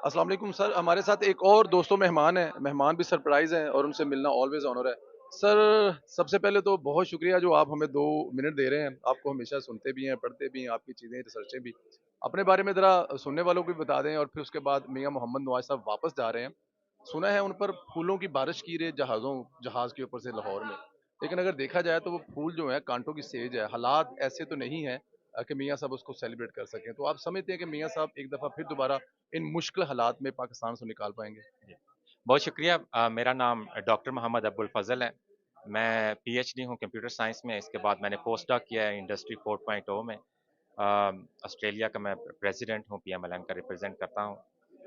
अस्सलाम वालेकुम सर, हमारे साथ एक और दोस्तों मेहमान हैं, मेहमान भी सरप्राइज़ हैं और उनसे मिलना ऑलवेज़ ऑनर है। सर, सबसे पहले तो बहुत शुक्रिया जो आप हमें 2 मिनट दे रहे हैं। आपको हमेशा सुनते भी हैं, पढ़ते भी हैं, आपकी चीज़ें, रिसर्चें भी। अपने बारे में ज़रा सुनने वालों को भी बता दें और फिर उसके बाद मियाँ मोहम्मद नवाज़ साहब वापस जा रहे हैं। सुना है उन पर फूलों की बारिश की रही जहाज़ के ऊपर से लाहौर में। लेकिन अगर देखा जाए तो वो फूल जो है कांटों की सेज है। हालात ऐसे तो नहीं हैं कि मियाँ साहब उसको सेलिब्रेट कर सकें। तो आप समझते हैं कि मियाँ साहब एक दफ़ा फिर दोबारा इन मुश्किल हालात में पाकिस्तान से निकाल पाएँगे? जी। बहुत शुक्रिया। मेरा नाम डॉक्टर मोहम्मद अब्दुल फज़ल है। मैं पीएचडी हूँ कंप्यूटर साइंस में, इसके बाद मैंने पोस्ट डॉक किया है इंडस्ट्री 4.0 में। ऑस्ट्रेलिया का मैं प्रेज़िडेंट हूँ, पीएमएलएन का रिप्रेज़ेंट करता हूँ।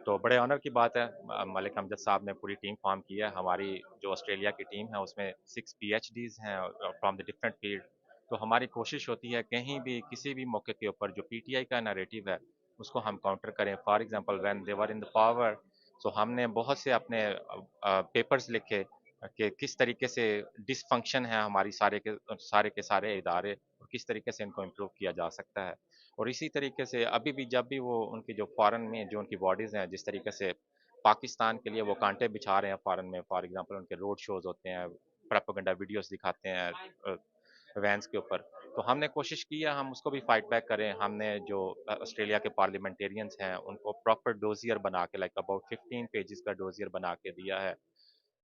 तो बड़े ऑनर की बात है, मलिक अमजद साहब ने पूरी टीम फ़ॉर्म की है। हमारी जो ऑस्ट्रेलिया की टीम है उसमें 6 पीएचडीज़ हैं फ्रॉम द डिफरेंट फ़ील्ड। तो हमारी कोशिश होती है कहीं भी किसी भी मौके के ऊपर जो पीटीआई का नैरेटिव है, उसको हम काउंटर करें। For example when they were in the power, so हमने बहुत से अपने पेपर्स लिखे कि किस तरीके से डिसफंक्शन है हमारी के सारे इदारे और किस तरीके से इनको इम्प्रूव किया जा सकता है। और इसी तरीके से अभी भी जब भी वो उनकी जो फॉरेन में जो उनकी बॉडीज़ हैं, जिस तरीके से पाकिस्तान के लिए वो कांटे बिछा रहे हैं फॉरेन में, फॉर एग्ज़ाम्पल उनके रोड शोज़ होते हैं, प्रोपेगेंडा वीडियोज़ दिखाते हैं वैन्स के ऊपर। तो हमने कोशिश की है हम उसको भी फाइट बैक करें। हमने जो ऑस्ट्रेलिया के पार्लियामेंटेरियंस हैं, उनको प्रॉपर डोज़ियर बना के लाइक अबाउट 15 पेजेज़ का डोज़ियर बना के दिया है।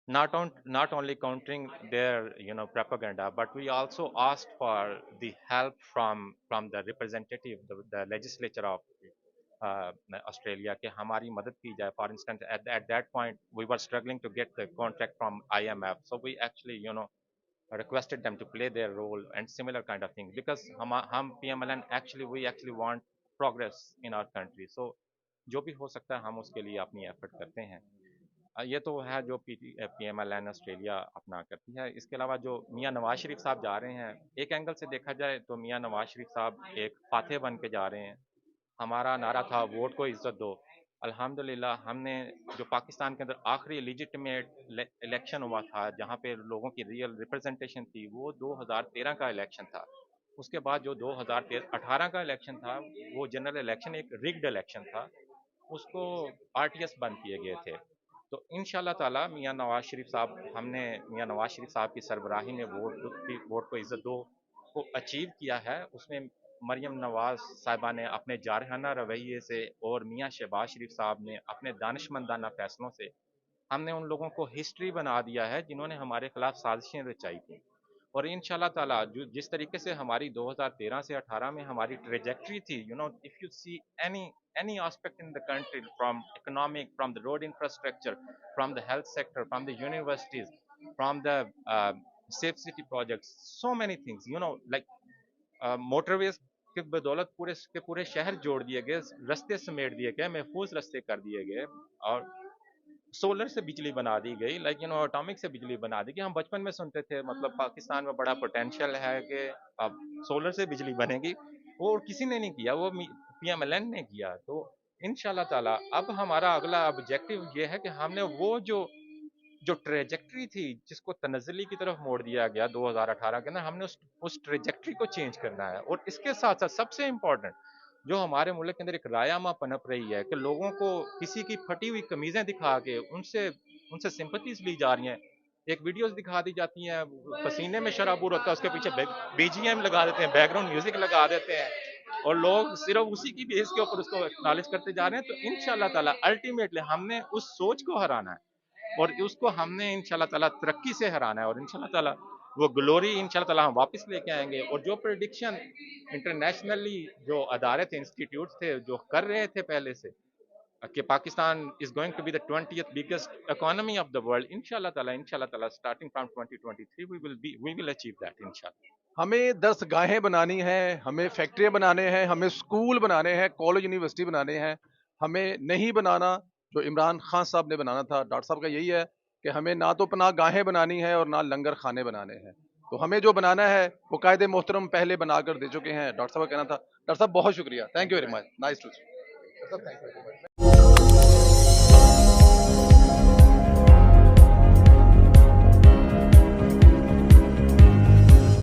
Not only countering their propaganda, but we also asked for the help from the representative, the legislature of Australia, कि हमारी मदद की जाए. For instance, at that point we were struggling to get the contract from IMF, so we actually requested them to play their role and similar kind of thing, because हम PMLN we actually want progress in our country. So जो भी हो सकता है हम उसके लिए अपनी एफर्ट करते हैं। ये तो है जो पीएमएलएन ऑस्ट्रेलिया अपना करती है। इसके अलावा जो मियाँ नवाज शरीफ साहब जा रहे हैं, एक एंगल से देखा जाए तो मियाँ नवाज शरीफ साहब एक फातह बन के जा रहे हैं। हमारा नारा था वोट को इज्जत दो। अल्हम्दुलिल्लाह हमने जो पाकिस्तान के अंदर आखिरी लेजिटिमेट इलेक्शन हुआ था, जहाँ पे लोगों की रियल रिप्रेजेंटेशन थी, वो 2013 का इलेक्शन था। उसके बाद जो 2018 का इलेक्शन था, वो जनरल इलेक्शन एक रिग्ड इलेक्शन था। उसको आरटीएस बंद किए गए थे। तो इंशाल्लाह ताला मियाँ नवाज शरीफ साहब, हमने मियाँ नवाज शरीफ साहब की सरबराही में वोट को इज्जत दो को अचीव किया है। उसमें मरियम नवाज साहिबा ने अपने जारहाना रवैये से और मियाँ शहबाज शरीफ साहब ने अपने दानिशमंदाना फैसलों से हमने उन लोगों को हिस्ट्री बना दिया है जिन्होंने हमारे खिलाफ साजिशें रचाई थी। और इंशाल्लाह ताला जो जिस तरीके से हमारी 2013 से 18 में हमारी ट्रेजेक्ट्री थी, if you see any aspect in the country, from economic, from the road infrastructure, from the health sector, from the universities, from the safe city projects, so many things, like motorways के बदौलत पूरे के पूरे शहर जोड़ दिए गए, रास्ते समेट दिए गए, महफूज रास्ते कर दिए गए। और सोलर से बिजली बना दी गई, लाइक एटॉमिक से बिजली बना दी गई। हम बचपन में सुनते थे मतलब पाकिस्तान में बड़ा पोटेंशियल है कि अब सोलर से बिजली बनेगी, वो किसी ने नहीं किया, वो पीएमएलएन ने किया। तो इंशाल्लाह ताला अब हमारा अगला ऑब्जेक्टिव ये है कि हमने वो जो ट्रेजेक्ट्री थी जिसको तनज़्ज़ुली की तरफ मोड़ दिया गया 2018 के अंदर, हमने उस ट्रेजेक्ट्री को चेंज करना है। और इसके साथ साथ सबसे इम्पोर्टेंट जो हमारे मुल्क के अंदर एक रायामा पनप रही है कि लोगों को किसी की फटी हुई कमीजें दिखा के उनसे उनसे सिंपथीज ली जा रही हैं। एक वीडियोस दिखा दी जाती हैं, पसीने में शराबूर होता है, उसके पीछे बीजीएम लगा देते हैं, बैकग्राउंड म्यूजिक लगा देते हैं और लोग सिर्फ उसी की बेस के ऊपर उसको एक्नॉलेज करते जा रहे हैं। तो इंशाल्लाह ताला अल्टीमेटली हमने उस सोच को हराना है और उसको हमने इंशाल्लाह ताला तरक्की से हराना है। और इंशाल्लाह ताला वो ग्लोरी इंशाल्लाह ताला हम वापस लेके आएंगे। और जो प्रेडिक्शन इंटरनेशनली जो अदारे थे, इंस्टीट्यूट थे, जो कर रहे थे पहले से कि Pakistan is going to be the 20th biggest economy of the world, इंशाल्लाह ताला starting from 2023 we will achieve that इंशाल्लाह। हमें 10 गाहें बनानी हैं, हमें फैक्ट्रियाँ बनाने हैं, हमें स्कूल बनाने हैं, कॉलेज यूनिवर्सिटी बनाने हैं। हमें नहीं बनाना जो इमरान खान साहब ने बनाना था। डॉक्टर साहब का यही है कि हमें ना तो पनाह गाहें बनानी है और ना लंगर खाने बनाने हैं। तो हमें जो बनाना है वो कायदे मोहतरम पहले बनाकर दे चुके हैं। डॉक्टर साहब का कहना था। डॉक्टर साहब बहुत शुक्रिया। Thank thank you you very very much. Nice to. Doctor साहब थैंक यू वेरी मच।